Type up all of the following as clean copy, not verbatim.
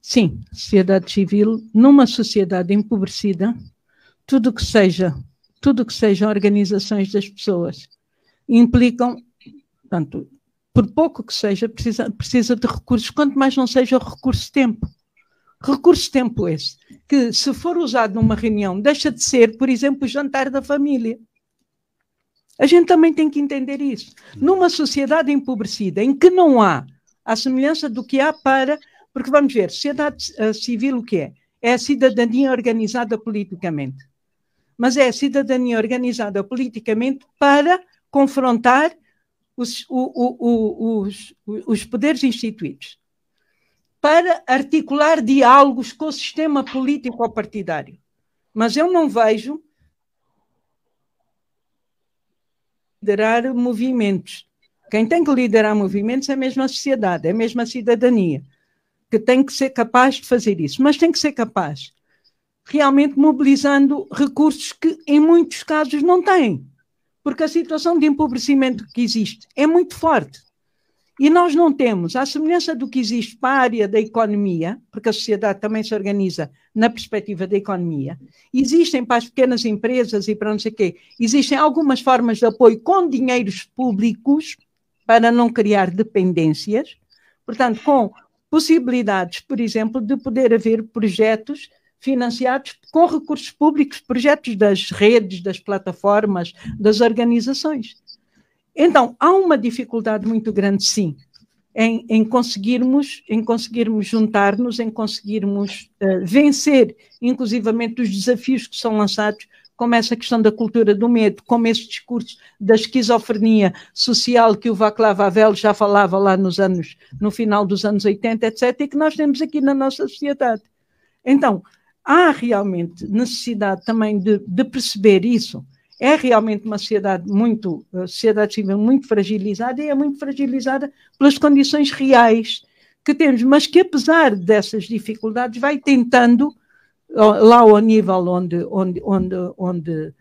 Sim, sociedade civil, numa sociedade empobrecida, tudo que seja organizações das pessoas implicam, portanto, por pouco que seja, precisa de recursos, quanto mais não seja o recurso-tempo. Recurso-tempo esse, que se for usado numa reunião, deixa de ser, por exemplo, o jantar da família. A gente também tem que entender isso. Numa sociedade empobrecida, em que não há a semelhança do que há para... Porque vamos ver, sociedade civil o que é? É a cidadania organizada politicamente. Mas é a cidadania organizada politicamente para confrontar os poderes instituídos, para articular diálogos com o sistema político ou partidário. Mas eu não vejo liderar movimentos. Quem tem que liderar movimentos é mesmo a sociedade, é mesmo a cidadania, que tem que ser capaz de fazer isso. Mas tem que ser capaz, realmente mobilizando recursos que, em muitos casos, não têm. Porque a situação de empobrecimento que existe é muito forte. E nós não temos, à semelhança do que existe para a área da economia, porque a sociedade também se organiza na perspectiva da economia, existem para as pequenas empresas e para não sei o quê, existem algumas formas de apoio com dinheiros públicos para não criar dependências, portanto, com possibilidades, por exemplo, de poder haver projetos financiados com recursos públicos, projetos das redes, das plataformas, das organizações. Então, há uma dificuldade muito grande, sim, em conseguirmos juntar-nos, em conseguirmos vencer, inclusivamente, os desafios que são lançados, como essa questão da cultura do medo, como esse discurso da esquizofrenia social que o Václav Havel já falava lá no final dos anos 80, etc., e que nós temos aqui na nossa sociedade. Então, há realmente necessidade também de perceber isso. É realmente uma sociedade civil muito fragilizada, e é muito fragilizada pelas condições reais que temos, mas que apesar dessas dificuldades vai tentando, lá ao nível onde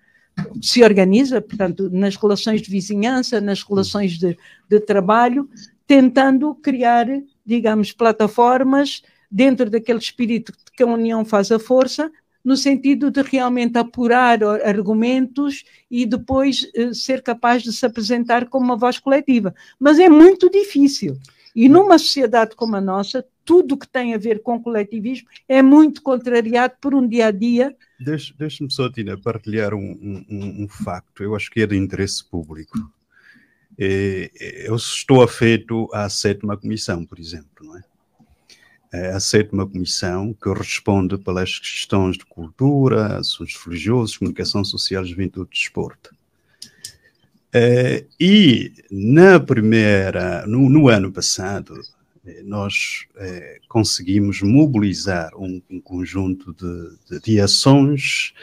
se organiza, portanto, nas relações de vizinhança, nas relações de trabalho, tentando criar, digamos, plataformas dentro daquele espírito de que a união faz a força, no sentido de realmente apurar argumentos e depois ser capaz de se apresentar como uma voz coletiva. Mas é muito difícil. E numa sociedade como a nossa, tudo que tem a ver com coletivismo é muito contrariado por um dia-a-dia. Deixe-me só, Tina, partilhar um facto. Eu acho que é de interesse público. Eu estou afeto à 7ª Comissão, por exemplo, não é? A 7ª Comissão, que responde pelas questões de cultura, assuntos religiosos, comunicação social, juventude e desporto. E no ano passado, nós conseguimos mobilizar um conjunto de ações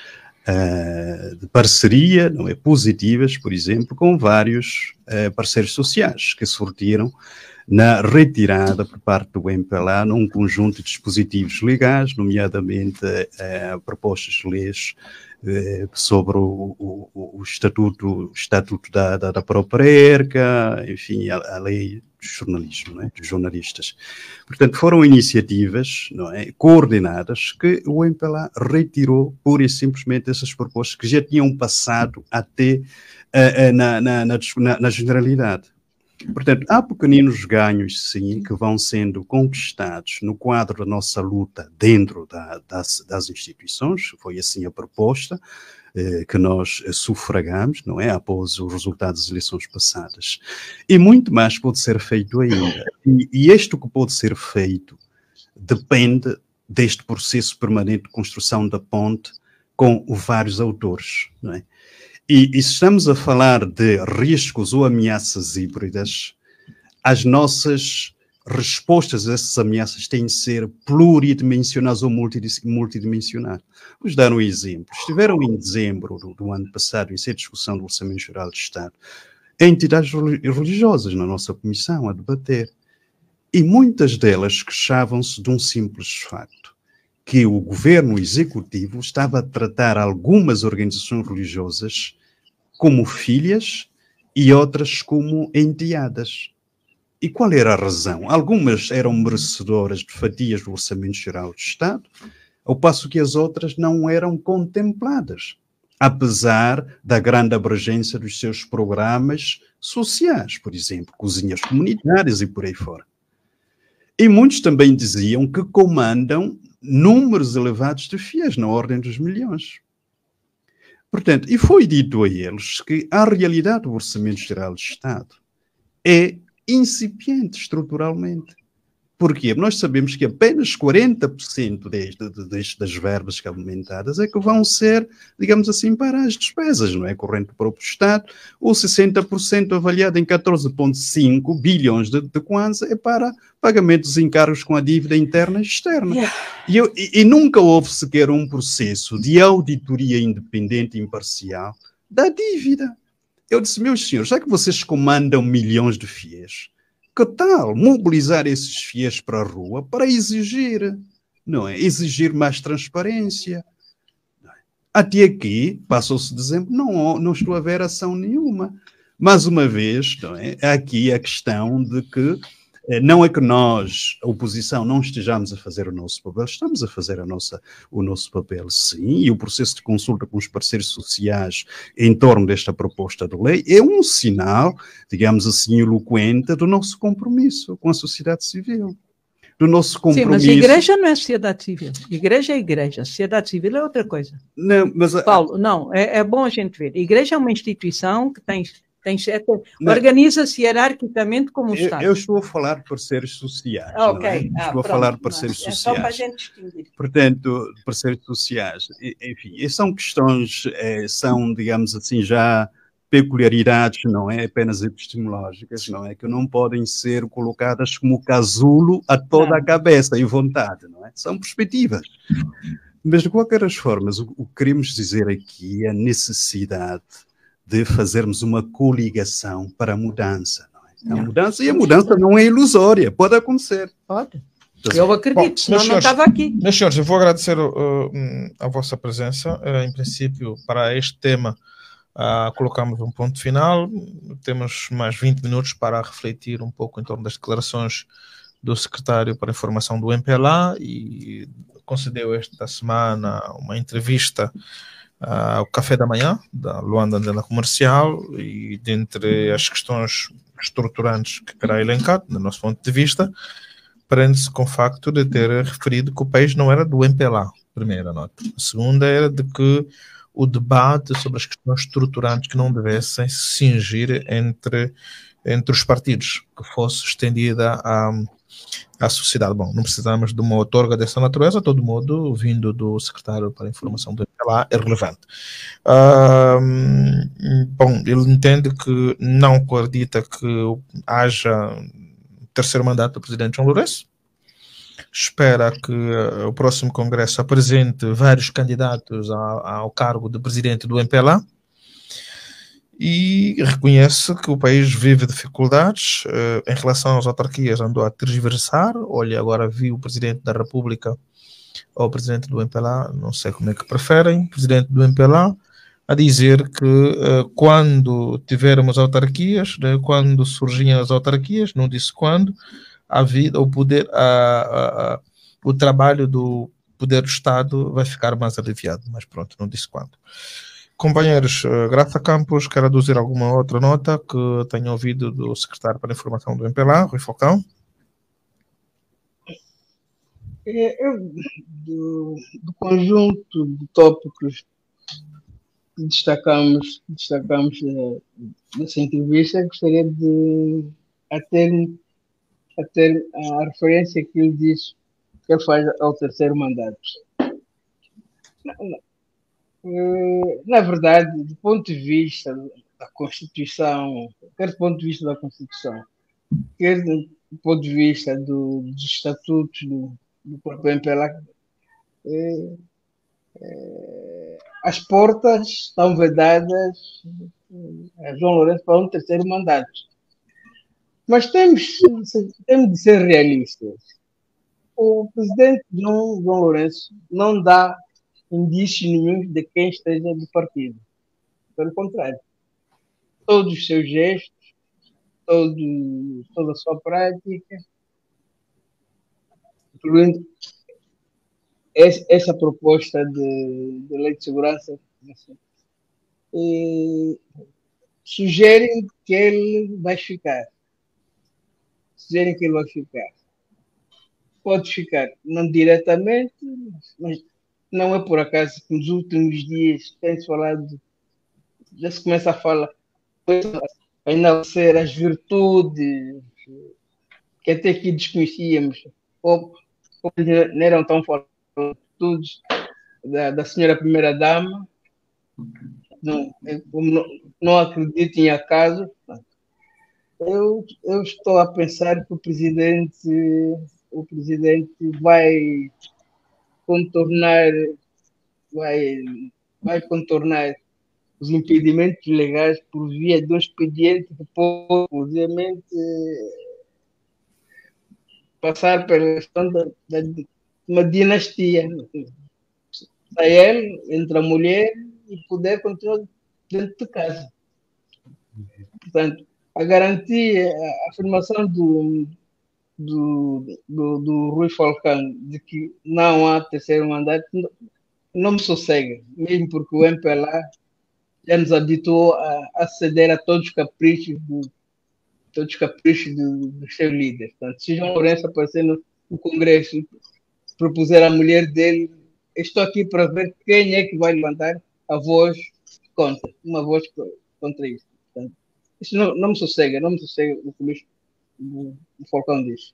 de parceria, não é, positivas, por exemplo, com vários parceiros sociais que surtiram na retirada por parte do MPLA num conjunto de dispositivos legais, nomeadamente propostas de leis sobre o estatuto da própria ERCA, enfim, a lei do jornalismo, não é? Dos jornalistas. Portanto, foram iniciativas, não é, coordenadas que o MPLA retirou pura e simplesmente essas propostas que já tinham passado até na generalidade. Portanto, há pequeninos ganhos, sim, que vão sendo conquistados no quadro da nossa luta dentro das instituições. Foi assim a proposta que nós sufragamos, não é? Após os resultados das eleições passadas. E muito mais pode ser feito ainda. E isto que pode ser feito depende deste processo permanente de construção da ponte com vários autores, não é? E se estamos a falar de riscos ou ameaças híbridas, as nossas respostas a essas ameaças têm de ser pluridimensionais ou multidimensionais. Vou dar um exemplo. Estiveram em dezembro do ano passado, em discussão do Orçamento Geral do Estado, entidades religiosas na nossa comissão a debater. E muitas delas queixavam-se de um simples facto, que o governo executivo estava a tratar algumas organizações religiosas como filhas e outras como enteadas. E qual era a razão? Algumas eram merecedoras de fatias do Orçamento Geral do Estado, ao passo que as outras não eram contempladas, apesar da grande abrangência dos seus programas sociais, por exemplo, cozinhas comunitárias e por aí fora. E muitos também diziam que comandam números elevados de fiéis, na ordem dos milhões. Portanto, e foi dito a eles que a realidade do Orçamento Geral do Estado é incipiente estruturalmente. Porquê? Nós sabemos que apenas 40% das verbas que aumentadas é que vão ser, digamos assim, para as despesas, não é? Corrente do próprio Estado, ou 60% avaliado em 14,5 bilhões de kwanza é para pagamentos e encargos com a dívida interna e externa. Yeah. E nunca houve sequer um processo de auditoria independente e imparcial da dívida. Eu disse, meus senhores, já que vocês comandam milhões de fiéis, que tal mobilizar esses fiéis para a rua para exigir, não é? Exigir mais transparência. Até aqui, passou-se dezembro, não estou a ver ação nenhuma. Mais uma vez, não é? Aqui a questão de que não é que nós, a oposição, não estejamos a fazer o nosso papel, estamos a fazer o nosso papel, sim, e o processo de consulta com os parceiros sociais em torno desta proposta de lei é um sinal, digamos assim, eloquente do nosso compromisso com a sociedade civil. Do nosso compromisso. Sim, mas a igreja não é sociedade civil. Igreja é igreja. Sociedade civil é outra coisa. Não, mas Paulo, não, é bom a gente ver. A igreja é uma instituição que organiza-se hierarquicamente como o Estado. Eu estou a falar de parceiros sociais. Ok. Não é? Estou a falar de parceiros sociais. É só para a gente distinguir. Portanto, parceiros sociais. Enfim, são questões, são, digamos assim, já peculiaridades, não é? Apenas epistemológicas, não é? Que não podem ser colocadas como casulo a toda a cabeça e vontade, não é? São perspectivas. Mas, de qualquer das formas, o que queremos dizer aqui é a necessidade de fazermos uma coligação para a mudança. Não é? A mudança não é ilusória, pode acontecer. Pode. Eu acredito, senão não estava aqui. Meus senhores, eu vou agradecer a vossa presença. Em princípio, para este tema, colocamos um ponto final. Temos mais 20 minutos para refletir um pouco em torno das declarações do secretário para a informação do MPLA e concedeu esta semana uma entrevista ao Café da Manhã, da Luanda Antena Comercial, e dentre as questões estruturantes que terá elencado, do nosso ponto de vista, prende-se com o facto de ter referido que o país não era do MPLA, primeira nota. A segunda era de que o debate sobre as questões estruturantes que não devessem se cingir entre os partidos, que fosse estendida à sociedade. Bom, não precisamos de uma outorga dessa natureza, de todo modo, vindo do secretário para a informação do MPLA, é relevante. Bom, ele entende que não acredita que haja terceiro mandato do presidente João Lourenço, espera que o próximo Congresso apresente vários candidatos ao cargo de presidente do MPLA e reconhece que o país vive dificuldades em relação às autarquias, andou a tergiversar. Olha, agora vi o Presidente da República ou o Presidente do MPLA, não sei como é que preferem, Presidente do MPLA, a dizer que quando tivermos autarquias, né, quando surgiam as autarquias, não disse quando, a vida, o poder, o trabalho do poder do Estado vai ficar mais aliviado, mas pronto, não disse quando. Companheiros, Graça Campos, quer aduzir alguma outra nota que tenha ouvido do secretário para a informação do MPLA, Rui Falcão? Do conjunto de tópicos que destacamos nessa entrevista, gostaria de ter a referência que ele diz que ele faz ao terceiro mandato. Na verdade, do ponto de vista da Constituição, quer do ponto de vista da Constituição, quer do ponto de vista dos estatutos do próprio MPLA, as portas estão vedadas a João Lourenço para um terceiro mandato. Mas temos de ser realistas. O presidente João Lourenço não dá indício nenhum de quem esteja do partido. Pelo contrário, todos os seus gestos, toda a sua prática, incluindo essa proposta de lei de segurança, sugerem que ele vai ficar. Pode ficar, não diretamente, mas não é por acaso que nos últimos dias tem-se falado, já se começa a falar, a enaltecer as virtudes que até aqui desconhecíamos, ou não eram tão fortes, virtudes da senhora primeira-dama. Não acredito em acaso. Eu estou a pensar que o presidente vai contornar os impedimentos legais por via de um expediente que pode, obviamente, passar pela questão de uma dinastia. Sai ele, entra a mulher e poder continuar dentro de casa. Portanto, a garantia, a afirmação do Rui Falcão de que não há terceiro mandato não me sossega, mesmo porque o MPLA já nos habituou a ceder a todos os caprichos dos seus líderes. Portanto, se João Lourenço aparecer no Congresso e propuser à mulher dele, estou aqui para ver quem é que vai levantar a voz contra, uma voz contra isso. Portanto, isso não me sossega o que o Falcão diz.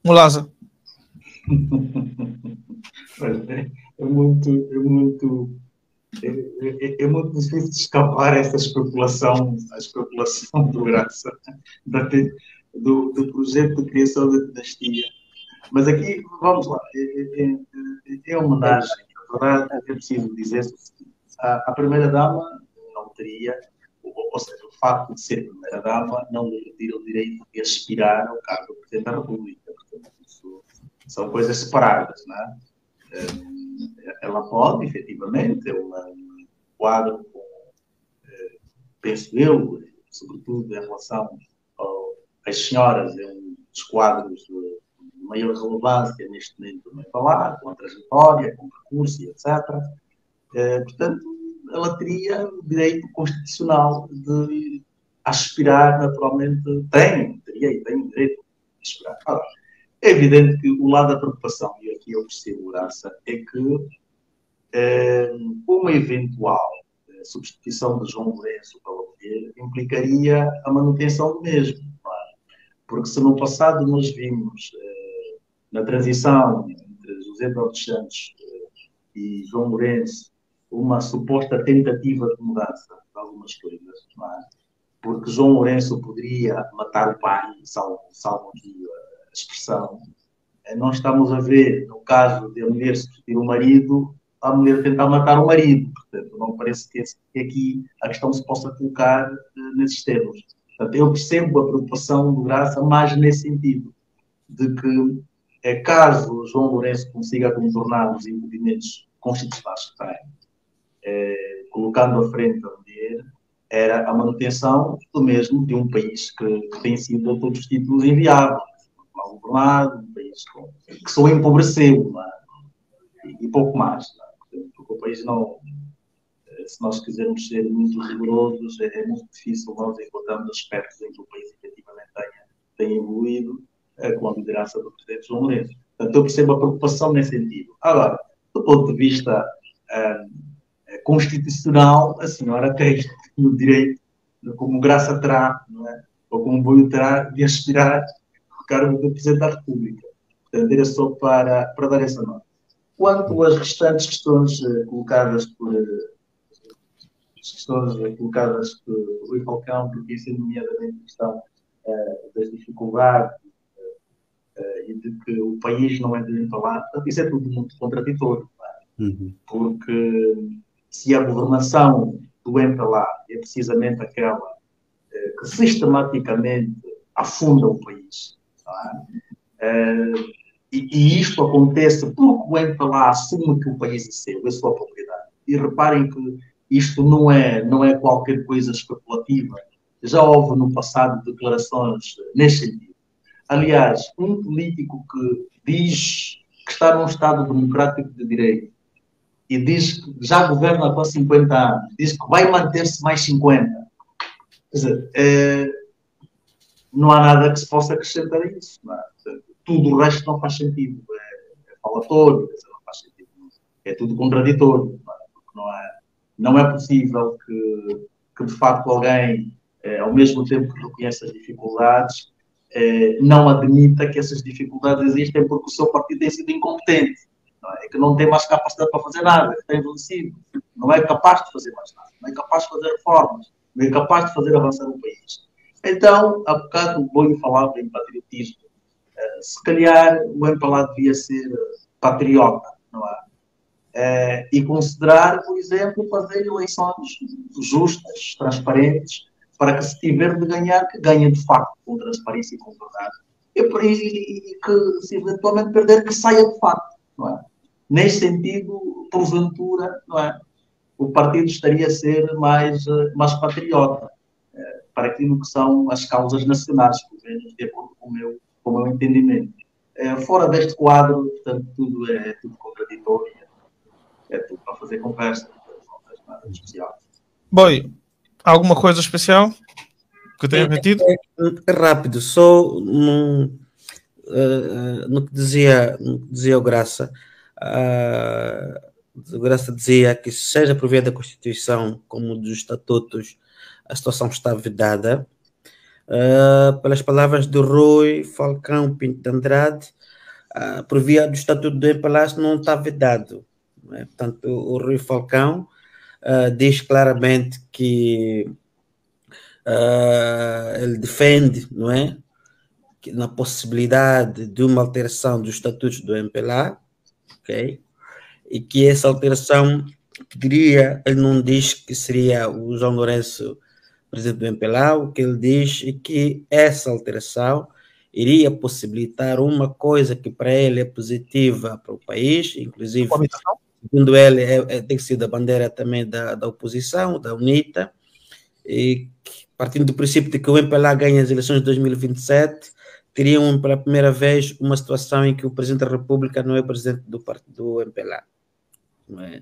Mulaza. É muito difícil de escapar essa especulação do Graça, do projeto de criação da dinastia. Mas aqui, vamos lá, é homenagem. Na verdade, é preciso dizer que a primeira-dama não teria, ou seja, o facto de ser primeira-dama não lhe retira o direito de aspirar ao cargo de Presidente da República. Portanto, isso são coisas separadas, não é? Ela pode, efetivamente, é um quadro, penso eu, sobretudo em relação às senhoras, é um dos quadros de maior relevância neste momento também falar, com a trajetória, com o recurso, etc. Portanto, ela teria o direito constitucional de aspirar, naturalmente, tem o direito de aspirar. Agora, é evidente que o lado da preocupação, e aqui eu percebo graça, é que uma eventual substituição de João Lourenço pela mulher implicaria a manutenção do mesmo. Não é? Porque se no passado nós vimos, na transição entre José dos Santos e João Lourenço, uma suposta tentativa de mudança de algumas coisas, não é? Porque João Lourenço poderia matar o pai, salvo aqui a expressão. Nós estamos a ver, no caso de a mulher substituir o marido, a mulher tentar matar o marido. Portanto, não parece que aqui a questão se possa colocar nesses termos. Portanto, eu percebo a preocupação do Graça, mas nesse sentido, de que caso João Lourenço consiga contornar os impedimentos constitucionais que tem, colocando à frente a mulher, era a manutenção do mesmo de um país que tem sido a todos os títulos inviável. Mal governado, um país que só empobreceu, não é? E pouco mais. Não é? Porque o país não, se nós quisermos ser muito rigorosos, é muito difícil nós encontrarmos aspectos em que o país efetivamente tenha evoluído com a liderança do Presidente João Lourenço. Portanto, eu percebo a preocupação nesse sentido. Agora, do ponto de vista constitucional, a senhora tem o direito, como Graça terá, não é? Ou como Boio terá, de aspirar ao cargo de Presidente da República. Portanto, era só para dar essa nota. Quanto às restantes questões colocadas por Rui Falcão, porque isso é nomeadamente a questão das dificuldades e de que o país não é de falar, isso é tudo muito contraditório. Porque se a governação do MPLA é precisamente aquela que sistematicamente afunda o país, e isto acontece porque o MPLA assume que o país é seu, é sua propriedade. E reparem que isto não é qualquer coisa especulativa, Já houve no passado declarações nesse sentido. Aliás, um político que diz que está num Estado democrático de direito e diz que já governa há 50 anos, diz que vai manter-se mais 50. Quer dizer, não há nada que se possa acrescentar a isso. Não é? Tudo o resto não faz sentido. É falatório, não faz sentido. É tudo contraditório. Não é? Não é possível que de facto alguém, ao mesmo tempo que reconhece as dificuldades, não admita que essas dificuldades existem porque o seu partido tem sido incompetente. Não é? Que não tem mais capacidade para fazer nada, que está envelhecido. Não é capaz de fazer mais nada. Não é capaz de fazer reformas. Não é capaz de fazer avançar o país. Então, há bocado o Boio falava em patriotismo. Se calhar o MPLA devia ser patriota, não é? E considerar, por exemplo, fazer eleições justas, transparentes, para que se tiver de ganhar, que ganhe de facto com transparência e com verdade. E que se eventualmente perder, que saia de facto, não é? Nesse sentido, porventura, não é? O partido estaria a ser mais patriota para aquilo que são as causas nacionais, pelo menos de acordo com o meu entendimento. Fora deste quadro, portanto, tudo é tudo contraditório, é tudo para fazer conversa, não faz nada de especial. Boi, alguma coisa especial que tenha metido? É rápido, só no que dizia o Graça. O Graça dizia que, seja por via da Constituição como dos estatutos, a situação está vedada. Pelas palavras do Rui Falcão Pinto de Andrade, por via do estatuto do MPLA não está vedado. Não é? Portanto, o Rui Falcão diz claramente que ele defende, não é, que na possibilidade de uma alteração dos estatutos do MPLA, ok? E que essa alteração pediria, ele não diz que seria o João Lourenço presidente do MPLA, o que ele diz é que essa alteração iria possibilitar uma coisa que para ele é positiva para o país, inclusive, segundo ele, tem sido a bandeira também da oposição, da UNITA, e partindo do princípio de que o MPLA ganha as eleições de 2027, teriam pela primeira vez uma situação em que o Presidente da República não é presidente do MPLA. Não é?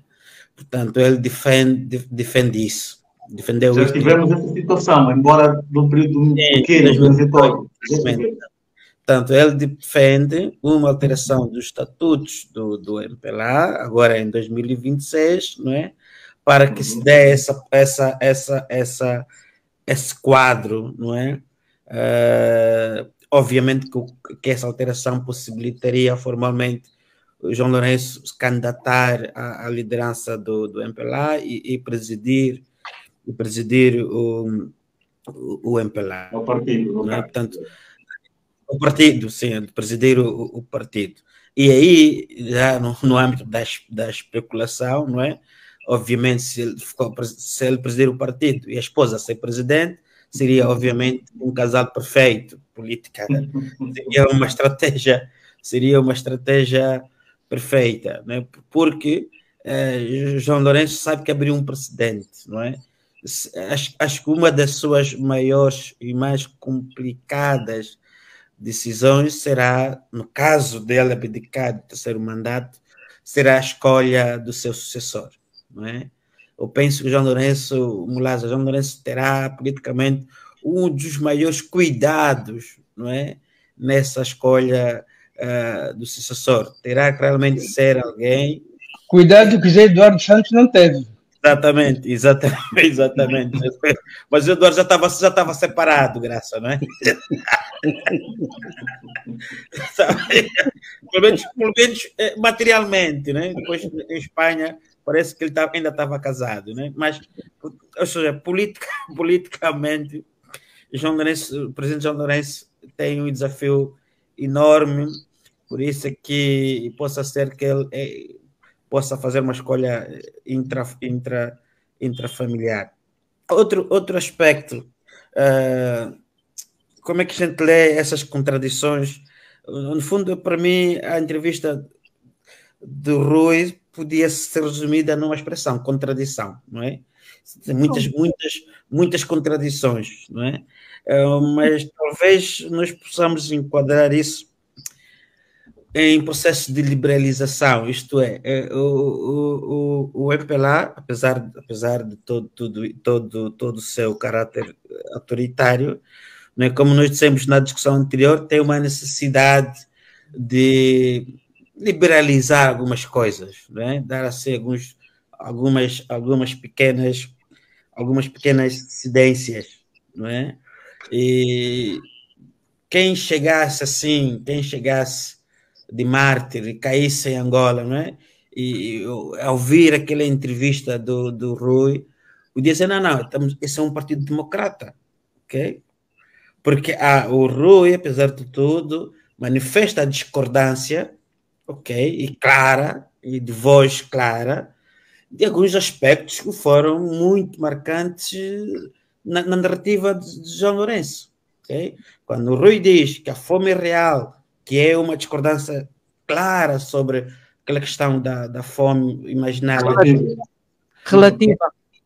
Portanto, ele defende isso. Defendeu já tivemos essa situação, embora num período pequeno, transitório. Portanto, ele defende uma alteração dos estatutos do MPLA, agora em 2026, não é? Para que se dê esse quadro, não é? Obviamente que essa alteração possibilitaria formalmente o João Lourenço se candidatar à liderança do MPLA e presidir o MPLA. O partido, não é? Portanto, o partido, sim, presidir o partido. E aí, já no âmbito da especulação, não é? Obviamente, se ele presidir o partido e a esposa ser presidente, seria, obviamente, um casal perfeito, política. Seria uma estratégia perfeita, né? Porque João Lourenço sabe que abriu um precedente, não é? Acho que uma das suas maiores e mais complicadas decisões será, no caso dele abdicar do terceiro mandato, será a escolha do seu sucessor, não é? Eu penso que João Lourenço terá politicamente um dos maiores cuidados, não é? Nessa escolha do sucessor. Terá que realmente ser alguém... Cuidado que José Eduardo Santos não teve. Exatamente. Mas o Eduardo já estava separado, graça, não é? Pelo menos materialmente, né? Depois em Espanha parece que ele ainda estava casado, né? Mas, ou seja, politicamente, o presidente João Lourenço tem um desafio enorme, por isso é que possa ser que ele possa fazer uma escolha intrafamiliar. Outro aspecto, como é que a gente lê essas contradições? No fundo, para mim, a entrevista do Rui podia ser resumida numa expressão, contradição, não é? Tem muitas contradições, não é? Mas talvez nós possamos enquadrar isso em processo de liberalização, isto é, o MPLA, apesar de todo o seu caráter autoritário, não é, como nós dissemos na discussão anterior, tem uma necessidade de liberalizar algumas coisas, não é? Dar assim algumas pequenas cedências, não é? E quem chegasse de mártir e caísse em Angola, não é? E ao ouvir aquela entrevista do Rui, podia dizer, não, esse é um partido democrata, ok? Porque o Rui, apesar de tudo, manifesta a discordância, ok? E clara, e de voz clara, de alguns aspectos que foram muito marcantes na narrativa de João Lourenço, ok? Quando o Rui diz que a fome real, que é uma discordância clara sobre aquela questão da fome imaginária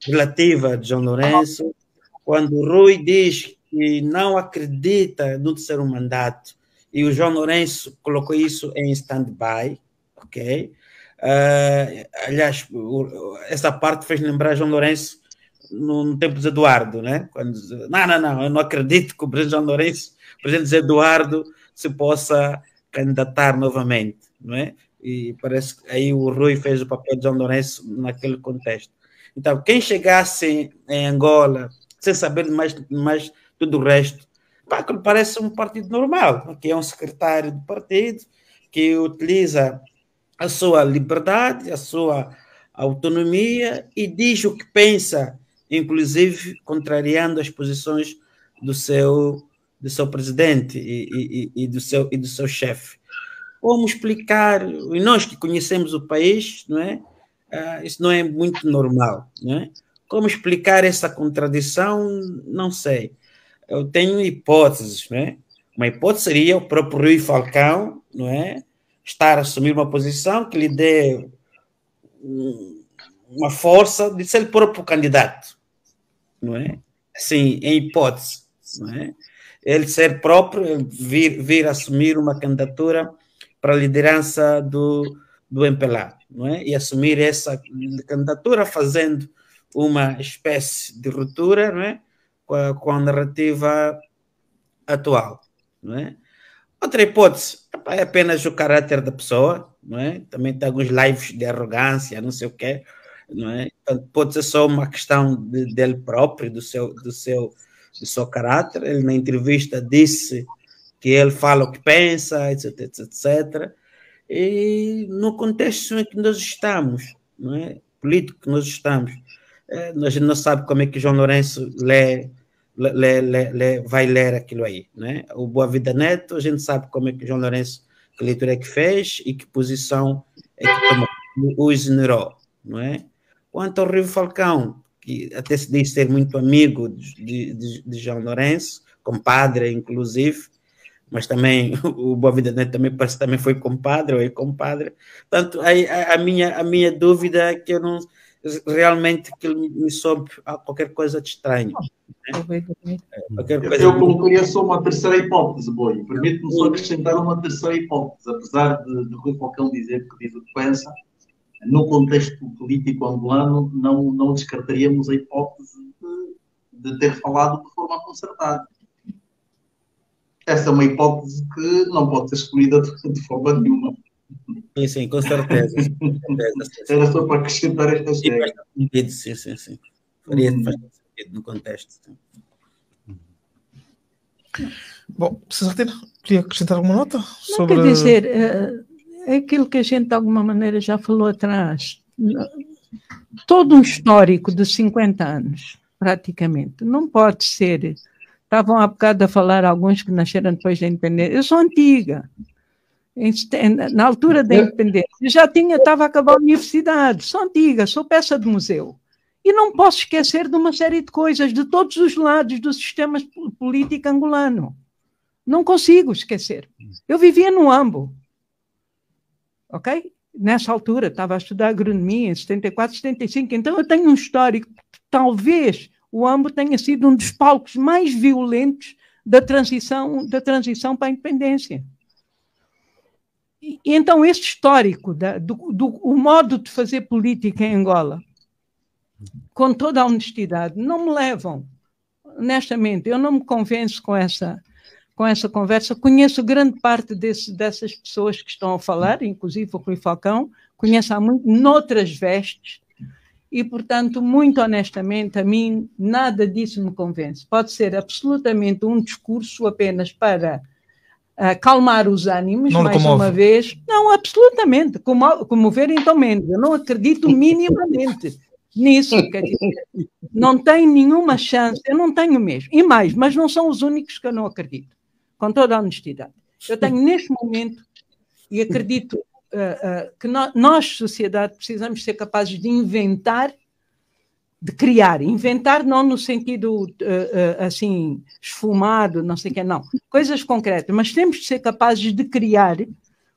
relativa de João Lourenço, quando o Rui diz que não acredita no terceiro mandato e o João Lourenço colocou isso em stand-by, ok? Aliás, essa parte fez lembrar João Lourenço no tempo de Eduardo, né? Quando diz, não, eu não acredito que o presidente João Lourenço, o presidente Eduardo, se possa candidatar novamente, não é? E parece que aí o Rui fez o papel de João Lourenço naquele contexto. Então, quem chegasse em Angola sem saber mais tudo o resto, parece um partido normal, que é um secretário do partido que utiliza a sua liberdade, a sua autonomia e diz o que pensa, inclusive contrariando as posições do seu presidente e do seu chefe. Como explicar, e nós que conhecemos o país, não é? Isso não é muito normal, não é? Como explicar essa contradição? Não sei. Eu tenho hipóteses, não é? Uma hipótese seria o próprio Rui Falcão, não é? Estar a assumir uma posição que lhe dê uma força de ser o próprio candidato, não é? Assim, em hipótese, não é? Ele ser próprio, vir assumir uma candidatura para a liderança do MPLA, não é? E assumir essa candidatura fazendo uma espécie de ruptura, não é? Com a narrativa atual, não é? Outra hipótese é apenas o caráter da pessoa, não é? Também tem alguns lives de arrogância, não sei o quê, não é? Então, pode ser só uma questão dele próprio, do seu caráter. Ele na entrevista disse que ele fala o que pensa, etc, etc. E no contexto em que nós estamos, não é? Político que nós estamos, a gente não sabe como é que João Lourenço vai ler aquilo aí, né? O Boa Vida Neto, a gente sabe como é que João Lourenço, que leitura é que fez e que posição é que tomou, o exonerou, não é? Quanto ao Rui Falcão, que até se diz ser muito amigo de João Lourenço, compadre, inclusive, mas também o Boa Vida Neto também parece que também foi compadre ou é compadre. Portanto, a minha dúvida é que eu não realmente que me soube qualquer coisa de estranho. Né? Eu colocaria só uma terceira hipótese, Boi. Permite-me só acrescentar uma terceira hipótese. Apesar de Rui Falcão dizer que diz o que pensa, no contexto político angolano, não descartaríamos a hipótese de ter falado de forma concertada. Essa é uma hipótese que não pode ser excluída de forma nenhuma. Sim, com certeza. Era só para acrescentar esta regra. Sim. Faria bastante sentido no contexto. Bom, Cesartina, queria acrescentar alguma nota sobre... Quer dizer, é aquilo que a gente de alguma maneira já falou atrás. Todo um histórico de 50 anos, praticamente, não pode ser... Estavam há bocado a falar alguns que nasceram depois da independência. Eu sou antiga. Na altura da independência, estava a acabar a universidade. Sou antiga, sou peça de museu. E não posso esquecer de uma série de coisas, de todos os lados do sistema político angolano. Não consigo esquecer. Eu vivia no Ambo. Ok? Nessa altura, estava a estudar agronomia, em 74, 75. Então, eu tenho um histórico talvez o AMBO tenha sido um dos palcos mais violentos da transição para a independência. E então, este histórico o modo de fazer política em Angola, com toda a honestidade, não me levam, honestamente, eu não me convenço com essa conversa. Conheço grande parte dessas pessoas que estão a falar, inclusive o Rui Falcão, conheço há muito, noutras vestes, e, portanto, muito honestamente, a mim, nada disso me convence. Pode ser absolutamente um discurso apenas para acalmar os ânimos, não mais uma vez. Não, absolutamente. Comover, então, menos. Eu não acredito minimamente nisso. Quer dizer, não tem nenhuma chance, eu não tenho mesmo. E mais, mas não são os únicos que eu não acredito, com toda a honestidade. Eu tenho, neste momento, e acredito que nós, sociedade, precisamos ser capazes de inventar, de criar. Inventar não no sentido, assim, esfumado, não sei o que, não. Coisas concretas. Mas temos de ser capazes de criar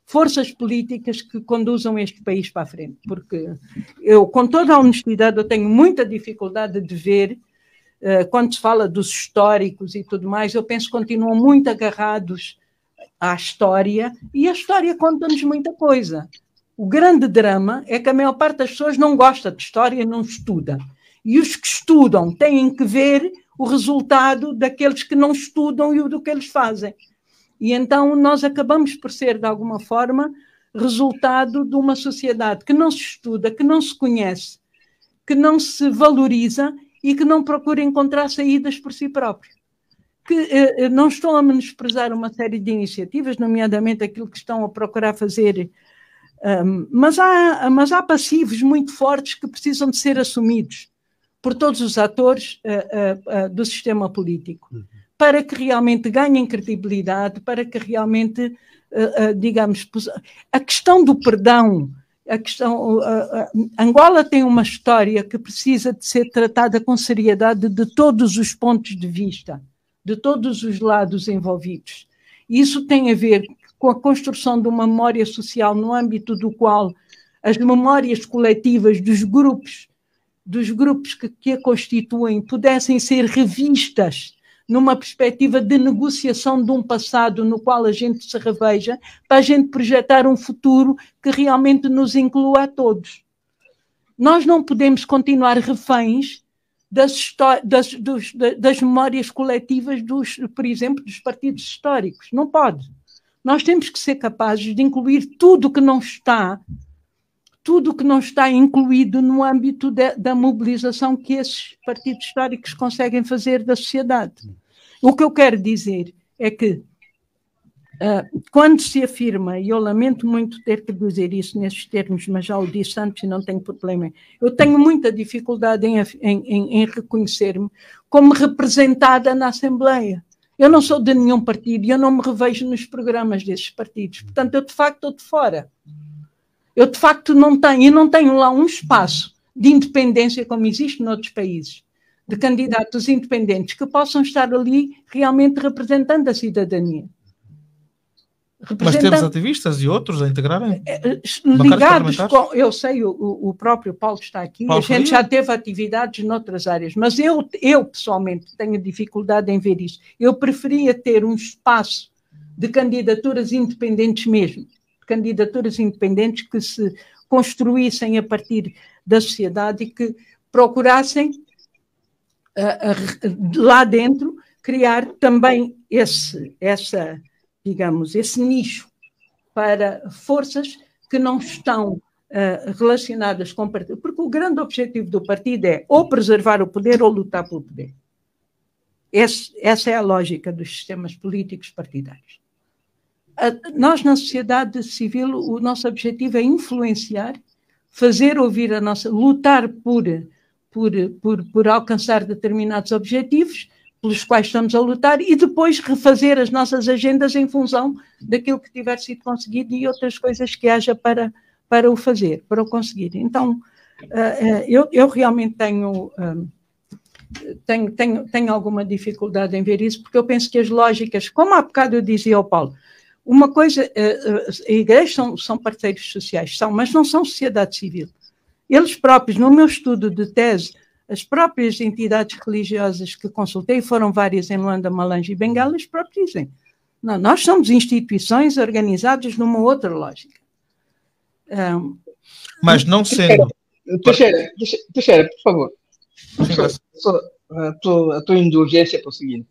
forças políticas que conduzam este país para a frente. Porque eu, com toda a honestidade, eu tenho muita dificuldade de ver, quando se fala dos históricos e tudo mais, eu penso que continuam muito agarrados à história, e a história conta-nos muita coisa. O grande drama é que a maior parte das pessoas não gosta de história, não estuda. E os que estudam têm que ver o resultado daqueles que não estudam e do que eles fazem. E então nós acabamos por ser, de alguma forma, resultado de uma sociedade que não se estuda, que não se conhece, que não se valoriza e que não procura encontrar saídas por si próprio. Que não estão a menosprezar uma série de iniciativas, nomeadamente aquilo que estão a procurar fazer, mas há passivos muito fortes que precisam de ser assumidos por todos os atores do sistema político, para que realmente ganhem credibilidade, para que realmente, digamos, a questão do perdão, Angola tem uma história que precisa de ser tratada com seriedade de todos os pontos de vista, de todos os lados envolvidos. Isso tem a ver com a construção de uma memória social no âmbito do qual as memórias coletivas dos grupos que a constituem pudessem ser revistas numa perspectiva de negociação de um passado no qual a gente se reveja, para a gente projetar um futuro que realmente nos inclua a todos. Nós não podemos continuar reféns das memórias coletivas, por exemplo, dos partidos históricos. Não pode. Nós temos que ser capazes de incluir tudo que não está incluído no âmbito da mobilização que esses partidos históricos conseguem fazer da sociedade. O que eu quero dizer é que, quando se afirma, e eu lamento muito ter que dizer isso nesses termos, mas já o disse antes e não tenho problema, eu tenho muita dificuldade em reconhecer-me como representada na Assembleia. Eu não sou de nenhum partido e eu não me revejo nos programas desses partidos. Portanto, eu de facto estou de fora. Eu de facto não tenho lá um espaço de independência como existe noutros países, de candidatos independentes que possam estar ali realmente representando a cidadania. Mas temos ativistas e outros a integrarem? Ligados com... Eu sei, o próprio Paulo está aqui, Paulo, a gente já teve atividades noutras áreas, mas eu pessoalmente tenho dificuldade em ver isso. Eu preferia ter um espaço de candidaturas independentes mesmo, candidaturas independentes que se construíssem a partir da sociedade e que procurassem lá dentro criar também esse nicho para forças que não estão relacionadas com o partido, porque o grande objetivo do partido é ou preservar o poder ou lutar pelo poder. Essa é a lógica dos sistemas políticos partidários. Nós, na sociedade civil, o nosso objetivo é influenciar, fazer ouvir a nossa... lutar por alcançar determinados objetivos pelos quais estamos a lutar e depois refazer as nossas agendas em função daquilo que tiver sido conseguido e outras coisas que haja para o fazer, para o conseguir. Então, eu realmente tenho alguma dificuldade em ver isso, porque eu penso que as lógicas, como há bocado eu dizia ao Paulo, uma coisa, a igreja são parceiros sociais, mas não são sociedade civil. Eles próprios, no meu estudo de tese, As próprias entidades religiosas que consultei, foram várias em Luanda, Malanje e Bengala, eles próprios dizem, não, nós somos instituições organizadas numa outra lógica. Mas não sendo... Teixeira, por favor. A tua indulgência para o seguinte.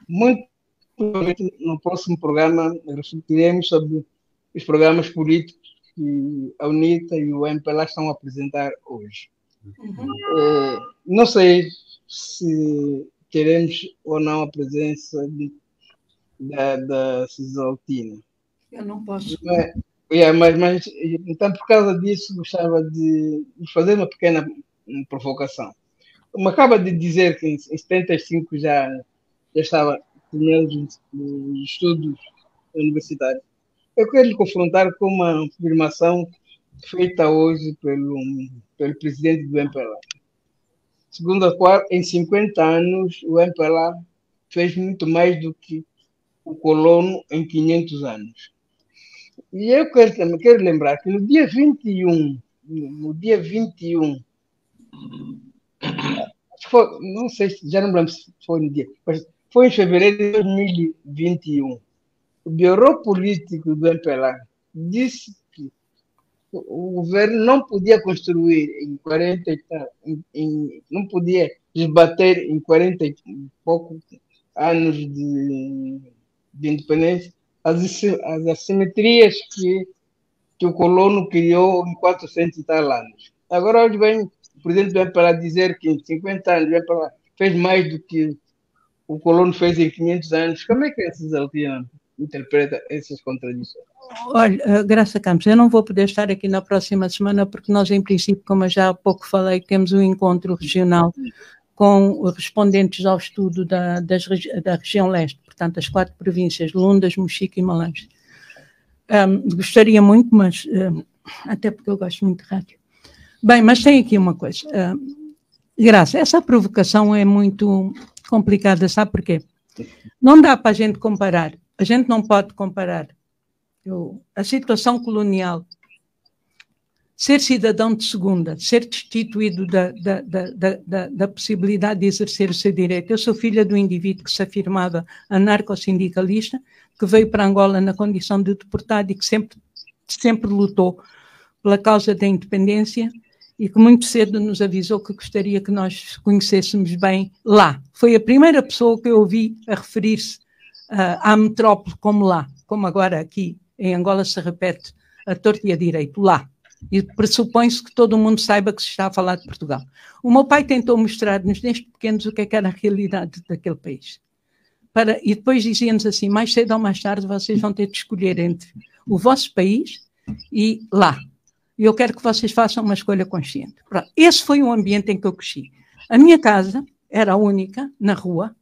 Muito provavelmente no próximo programa refletiremos sobre os programas políticos que a UNITA e o MPLA estão a apresentar hoje. Não sei se teremos ou não a presença da Cisaltina. Eu não posso. Mas, então, por causa disso, gostava de fazer uma pequena provocação. Como acaba de dizer que em 75 já estava terminando os estudos universitários, eu quero lhe confrontar com uma afirmação feita hoje pelo presidente do MPLA. Segundo a qual, em 50 anos, o MPLA fez muito mais do que o colono em 500 anos. E eu quero lembrar que no dia 21, não sei, já não lembro se foi no dia, mas foi em fevereiro de 2021. O Bureau Político do MPLA disse que o governo não podia construir não podia desbater em 40 e poucos anos de independência as assimetrias que o colono criou em 400 e tal anos. Agora hoje vem o presidente do MPLA dizer que em 50 anos o MPLA fez mais do que o colono fez em 500 anos. Como é que a Cisaltina interpreta essas contradições? Olha, Graça Campos, eu não vou poder estar aqui na próxima semana porque nós, em princípio, como eu já há pouco falei, temos um encontro regional com respondentes ao estudo da região leste, portanto, as 4 províncias, Lundas, Mochico e Malanje. Gostaria muito, mas até porque eu gosto muito de rádio. Bem, mas tem aqui uma coisa. Graça, essa provocação é muito complicada, sabe porquê? Não dá para a gente comparar, a gente não pode comparar a situação colonial, ser cidadão de segunda, ser destituído da possibilidade de exercer o seu direito. Eu sou filha de um indivíduo que se afirmava anarcossindicalista, que veio para Angola na condição de deportado e que sempre lutou pela causa da independência e que muito cedo nos avisou que gostaria que nós conhecêssemos bem lá. Foi a primeira pessoa que eu ouvi a referir-se à metrópole como lá, como agora aqui em Angola se repete a torto e a direito, lá. E pressupõe-se que todo mundo saiba que se está a falar de Portugal. O meu pai tentou mostrar-nos desde pequenos o que era a realidade daquele país. E depois dizia-nos assim, mais cedo ou mais tarde vocês vão ter de escolher entre o vosso país e lá. E eu quero que vocês façam uma escolha consciente. Pronto. Esse foi o ambiente em que eu cresci. A minha casa era a única, na rua,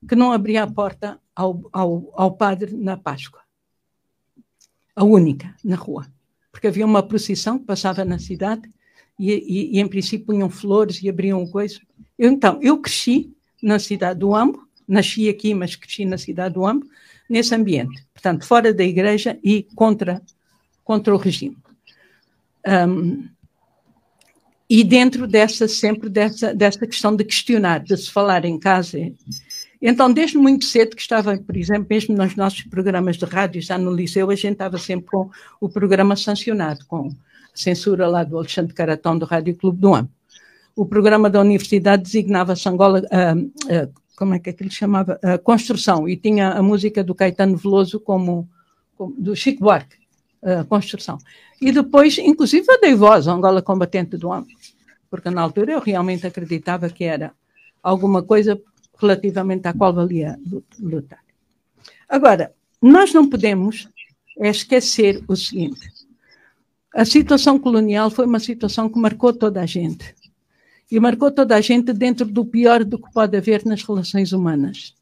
que não abria a porta ao padre na Páscoa. A única, na rua. Porque havia uma procissão que passava na cidade e em princípio punham flores e abriam coisa. Então, eu cresci na cidade do Ambo, nasci aqui, mas cresci na cidade do Ambo, nesse ambiente. Portanto, fora da igreja e contra o regime. E dentro dessa questão de questionar, de se falar em casa. Então, desde muito cedo que estava, por exemplo, mesmo nos nossos programas de rádio, já no liceu, a gente estava sempre com o programa sancionado, com a censura lá do Alexandre Caratão, do Rádio Clube do Ambo. O programa da universidade designava-se Angola, como é que ele chamava? Construção, e tinha a música do Caetano Veloso do Chico Buarque, Construção. E depois, inclusive, eu dei voz à Angola Combatente do Ambo, porque na altura eu realmente acreditava que era alguma coisa relativamente à qual valia lutar. Agora, nós não podemos esquecer o seguinte: a situação colonial foi uma situação que marcou toda a gente. E marcou toda a gente dentro do pior do que pode haver nas relações humanas.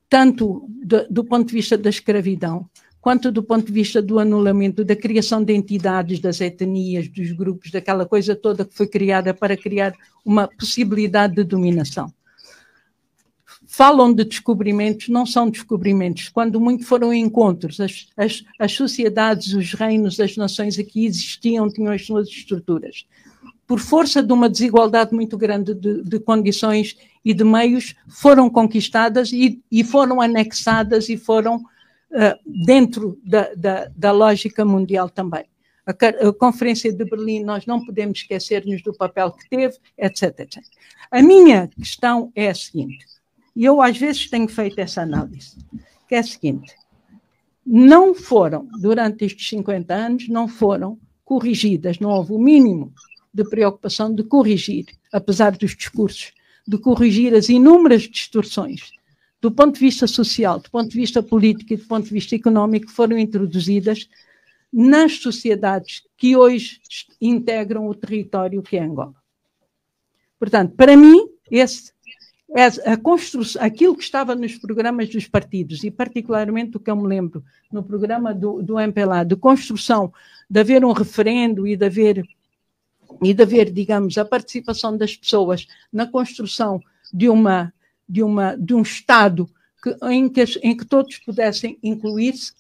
Tanto do ponto de vista da escravidão, quanto do ponto de vista do anulamento, da criação de entidades, das etnias, dos grupos, daquela coisa toda que foi criada para criar uma possibilidade de dominação. Falam de descobrimentos, não são descobrimentos. Quando muito foram encontros, as sociedades, os reinos, as nações aqui existiam, tinham as suas estruturas. por força de uma desigualdade muito grande de condições e de meios, foram conquistadas e foram anexadas e foram dentro da lógica mundial também. A Conferência de Berlim, nós não podemos esquecer-nos do papel que teve, etc, etc. A minha questão é a seguinte, e eu às vezes tenho feito essa análise, que é a seguinte: não foram, durante estes 50 anos, não foram corrigidas, não houve o mínimo de preocupação de corrigir, apesar dos discursos, de corrigir as inúmeras distorções do ponto de vista social, do ponto de vista político e do ponto de vista económico que foram introduzidas nas sociedades que hoje integram o território que é Angola. Portanto, para mim, a construção, aquilo que estava nos programas dos partidos, e particularmente o que eu me lembro no programa do MPLA, de construção, de haver um referendo e de haver, digamos, a participação das pessoas na construção de um Estado em que todos pudessem incluir-se,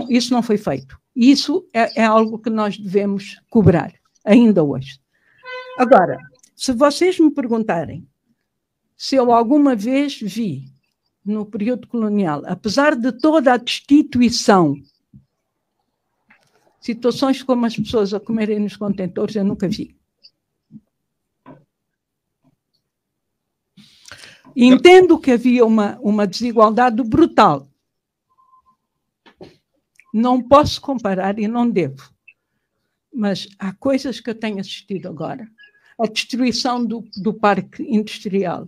isso não foi feito. Isso é algo que nós devemos cobrar, ainda hoje. Agora, se vocês me perguntarem se eu alguma vez vi, no período colonial, apesar de toda a destituição, situações como as pessoas a comerem nos contentores, eu nunca vi. Entendo que havia uma desigualdade brutal. Não posso comparar e não devo. Mas há coisas que eu tenho assistido agora. A destruição do parque industrial.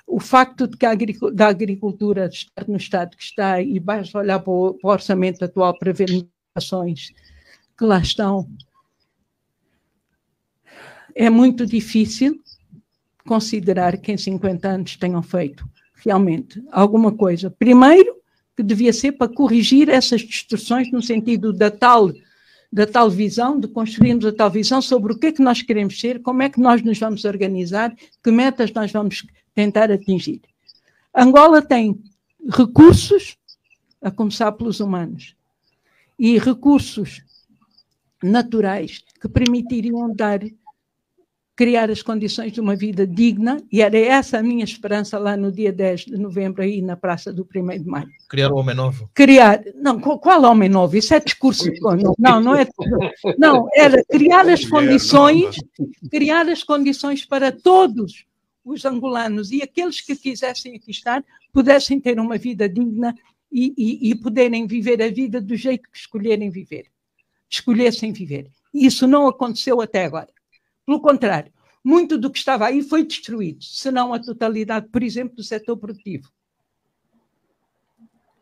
O facto de que da agricultura estar no estado que está, e basta olhar para o orçamento atual para ver limitações que lá estão. É muito difícil considerar que em 50 anos tenham feito realmente alguma coisa. Primeiro, que devia ser para corrigir essas distorções no sentido da tal visão, de construirmos a tal visão sobre o que é que nós queremos ser, como é que nós nos vamos organizar, que metas nós vamos tentar atingir. Angola tem recursos, a começar pelos humanos, e recursos naturais que permitiriam criar as condições de uma vida digna, e era essa a minha esperança lá no dia 10 de novembro, aí na Praça do 1º de Maio. Criar um homem novo. Não, qual homem novo? Isso é discurso. Não é. Não, era criar as condições para todos os angolanos e aqueles que quisessem aqui estar, pudessem ter uma vida digna e poderem viver a vida do jeito que escolhessem viver. E isso não aconteceu até agora. Pelo contrário, muito do que estava aí foi destruído, se não a totalidade, por exemplo, do setor produtivo.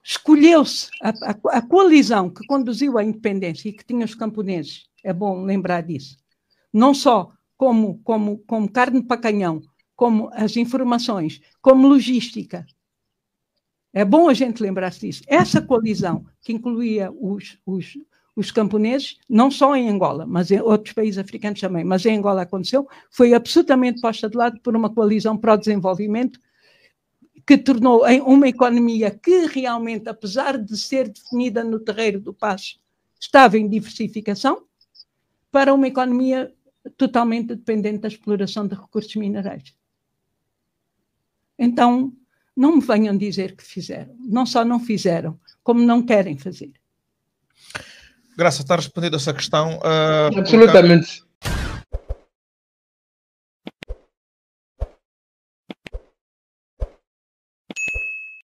Escolheu-se a coalizão que conduziu à independência e que tinha os camponeses, é bom lembrar disso, não só como carne para canhão, como as informações, como logística. É bom a gente lembrar-se disso. Essa coalizão que incluía os camponeses, não só em Angola, mas em outros países africanos também, mas em Angola aconteceu, foi absolutamente posta de lado por uma coalizão para o desenvolvimento que tornou uma economia que realmente, apesar de ser definida no terreiro do Paço, estava em diversificação, para uma economia totalmente dependente da exploração de recursos minerais. Então, não me venham dizer que fizeram. Não só não fizeram, como não querem fazer. Graça, está respondida essa questão. Absolutamente.